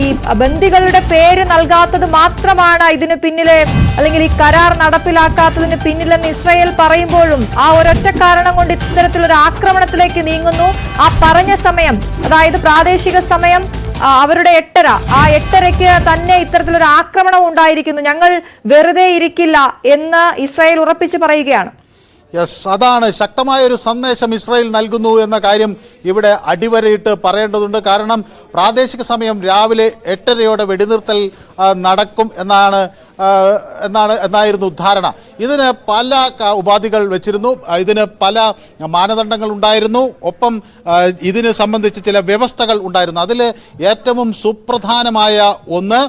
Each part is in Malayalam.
ഈ ബന്ദികളുടെ പേര് നൽകാത്തത് മാത്രമാണ് ഇതിന് പിന്നിലെ അല്ലെങ്കിൽ ഈ കരാർ നടപ്പിലാക്കാത്തതിന് പിന്നിലെന്ന് ഇസ്രായേൽ പറയുമ്പോഴും ആ ഒരൊറ്റ കാരണം കൊണ്ട് ഇത്തരത്തിലൊരു ആക്രമണത്തിലേക്ക് നീങ്ങുന്നു. ആ പറഞ്ഞ സമയം, അതായത് പ്രാദേശിക സമയം അവരുടെ 8:30, ആ 8:30-ക്ക് തന്നെ ഇത്തരത്തിലൊരു ആക്രമണം ഉണ്ടായിരിക്കുന്നു. ഞങ്ങൾ വെറുതെ ഇരിക്കില്ല എന്ന് ഇസ്രായേൽ ഉറപ്പിച്ചു പറയുകയാണ്. യെസ്, അതാണ് ശക്തമായ ഒരു സന്ദേശം ഇസ്രായേൽ നൽകുന്നു എന്ന കാര്യം ഇവിടെ അടിവരയിട്ട് പറയേണ്ടതുണ്ട്. കാരണം പ്രാദേശിക സമയം രാവിലെ 8:30-യോടെ വെടിനിർത്തൽ നടക്കും എന്നായിരുന്നു ധാരണ. ഇതിന് പല ഉപാധികൾ വെച്ചിരുന്നു, ഇതിന് പല മാനദണ്ഡങ്ങൾ ഉണ്ടായിരുന്നു, ഒപ്പം ഇതിന് സംബന്ധിച്ച് ചില വ്യവസ്ഥകൾ ഉണ്ടായിരുന്നു. അതിൽ ഏറ്റവും സുപ്രധാനമായ ഒന്ന്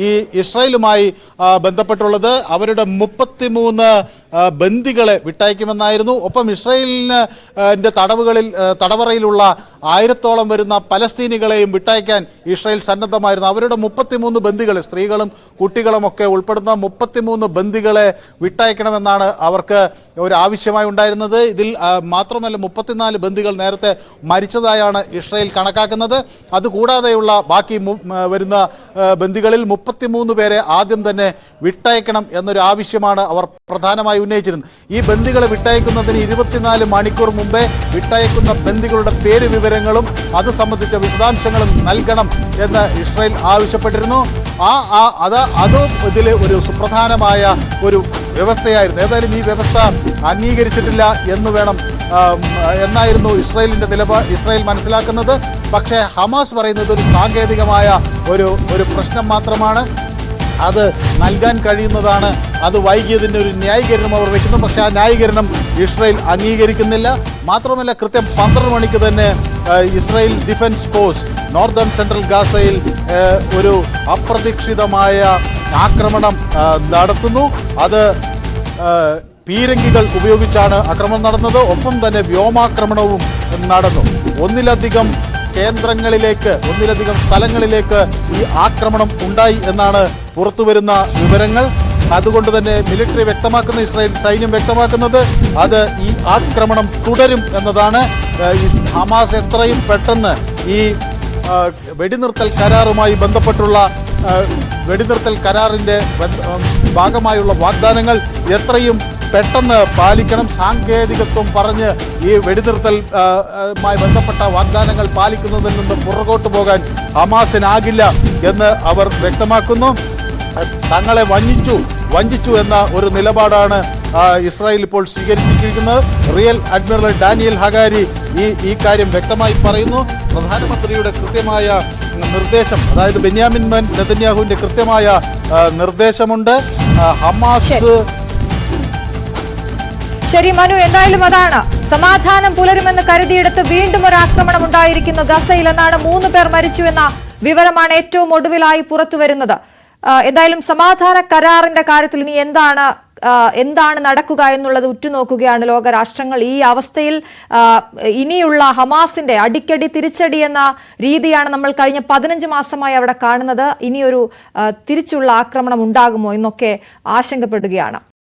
ഈ ഇസ്രായേലുമായി ബന്ധപ്പെട്ടുള്ളത് അവരുടെ 33 ബന്ദികളെ വിട്ടയക്കുമെന്നായിരുന്നു. ഒപ്പം ഇസ്രായേലിൻ്റെ തടവറയിലുള്ള 1000-ഓളം വരുന്ന പലസ്തീനികളെയും വിട്ടയക്കാൻ ഇസ്രായേൽ സന്നദ്ധമായിരുന്നു. അവരുടെ 33 ബന്ദികളെ, സ്ത്രീകളും കുട്ടികളുമൊക്കെ ഉൾപ്പെടുന്ന 33 ബന്ദികളെ വിട്ടയക്കണമെന്നാണ് അവർക്ക് ഒരു ആവശ്യമായി ഉണ്ടായിരുന്നത്. ഇതിൽ മാത്രമല്ല 34 ബന്ദികൾ നേരത്തെ മരിച്ചതായാണ് ഇസ്രായേൽ കണക്കാക്കുന്നത്. അതുകൂടാതെയുള്ള ബാക്കി വരുന്ന ബന്ദികളിൽ 33 പേരെ ആദ്യം തന്നെ വിട്ടയക്കണം എന്നൊരു ആവശ്യമാണ് അവർ പ്രധാനമായി ഉന്നയിച്ചിരുന്നത്. ഈ ബന്ദികളെ വിട്ടയക്കുന്നതിന് 24 മണിക്കൂർ മുമ്പേ വിട്ടയക്കുന്ന ബന്ദികളുടെ പേര് വിവരങ്ങളും അത് സംബന്ധിച്ച വിശദാംശങ്ങളും നൽകണം എന്ന് ഇസ്രായേൽ ആവശ്യപ്പെട്ടിരുന്നു. അതും ഇതിൽ ഒരു സുപ്രധാനമായ ഒരു വ്യവസ്ഥയായിരുന്നു. ഏതായാലും ഈ വ്യവസ്ഥ അംഗീകരിച്ചിട്ടില്ല എന്നായിരുന്നു ഇസ്രായേൽ മനസ്സിലാക്കുന്നത്. പക്ഷേ ഹമാസ് പറയുന്നത് ഒരു സാങ്കേതികമായ ഒരു പ്രശ്നം മാത്രമാണ്, അത് നൽകാൻ കഴിയുന്നതാണ്, അത് വൈകിയതിൻ്റെ ഒരു ന്യായീകരണം അവർ വയ്ക്കുന്നു. പക്ഷേ ആ ന്യായീകരണം ഇസ്രായേൽ അംഗീകരിക്കുന്നില്ല. മാത്രമല്ല കൃത്യം 12 മണിക്ക് തന്നെ Israel defence force northern central ഗാസയിൽ ഒരു അപ്രതീക്ഷിതമായ ആക്രമണം നടത്തുന്നു. അത് പീരങ്കികൾ ഉപയോഗിച്ചാണ് ആക്രമണം നടന്നത്. ഒപ്പം തന്നെ വ്യോമാക്രമണവും നടന്നു. ഒന്നിലധികം സ്ഥലങ്ങളിലേക്ക് ഈ ആക്രമണം ഉണ്ടായി എന്നാണ് പുറത്തുവരുന്ന വിവരങ്ങൾ. അതുകൊണ്ട് തന്നെ മിലിറ്ററി വ്യക്തമാക്കുന്ന, ഇസ്രായേൽ സൈന്യം വ്യക്തമാക്കുന്നത് അത് ഈ ആക്രമണം തുടരും എന്നതാണ്. ഹമാസ് എത്രയും പെട്ടെന്ന് ഈ വെടിനിർത്തൽ കരാറുമായി ബന്ധപ്പെട്ടുള്ള വെടിനിർത്തൽ കരാറിൻ്റെ ഭാഗമായുള്ള വാഗ്ദാനങ്ങൾ എത്രയും പെട്ടെന്ന് പാലിക്കണം. സാങ്കേതികത്വം പറഞ്ഞ് ഈ വെടിനിർത്തലുമായി ബന്ധപ്പെട്ട വാഗ്ദാനങ്ങൾ പാലിക്കുന്നതിൽ നിന്ന് പുറകോട്ട് പോകാൻ ഹമാസിനാകില്ല എന്ന് അവർ വ്യക്തമാക്കുന്നു. തങ്ങളെ വഞ്ചിച്ചു എന്ന ഒരു നിലപാടാണ് ഇസ്രായേൽ ഇപ്പോൾ സ്വീകരിച്ചിരിക്കുന്നത്. റിയൽ അഡ്മിറൽ ഡാനിയൽ ഹഗാരി ഈ കാര്യം വ്യക്തമായി പറയുന്നു. പ്രധാനമന്ത്രിയുടെ കൃത്യമായ നിർദ്ദേശം, അതായത് ബെന്യാമിൻ നെതന്യാഹുവിൻ്റെ കൃത്യമായ നിർദ്ദേശമുണ്ട്. ഹമാസ് ശരി മനു, എന്തായാലും അതാണ് സമാധാനം പുലരുമെന്ന് കരുതിയെടുത്ത് വീണ്ടും ഒരു ആക്രമണം ഉണ്ടായിരിക്കുന്നു ഗസയിൽ എന്നാണ്. 3 പേർ മരിച്ചു എന്ന വിവരമാണ് ഏറ്റവും ഒടുവിലായി പുറത്തു വരുന്നത്. എന്തായാലും സമാധാന കരാറിന്റെ കാര്യത്തിൽ ഇനി എന്താണ് നടക്കുക എന്നുള്ളത് ഉറ്റുനോക്കുകയാണ് ലോകരാഷ്ട്രങ്ങൾ. ഈ അവസ്ഥയിൽ ഇനിയുള്ള ഹമാസിന്റെ അടിക്കടി തിരിച്ചടി എന്ന രീതിയാണ് നമ്മൾ കഴിഞ്ഞ 15 മാസമായി അവിടെ കാണുന്നത്. ഇനിയൊരു തിരിച്ചുള്ള ആക്രമണം ഉണ്ടാകുമോ എന്നൊക്കെ ആശങ്കപ്പെടുകയാണ്.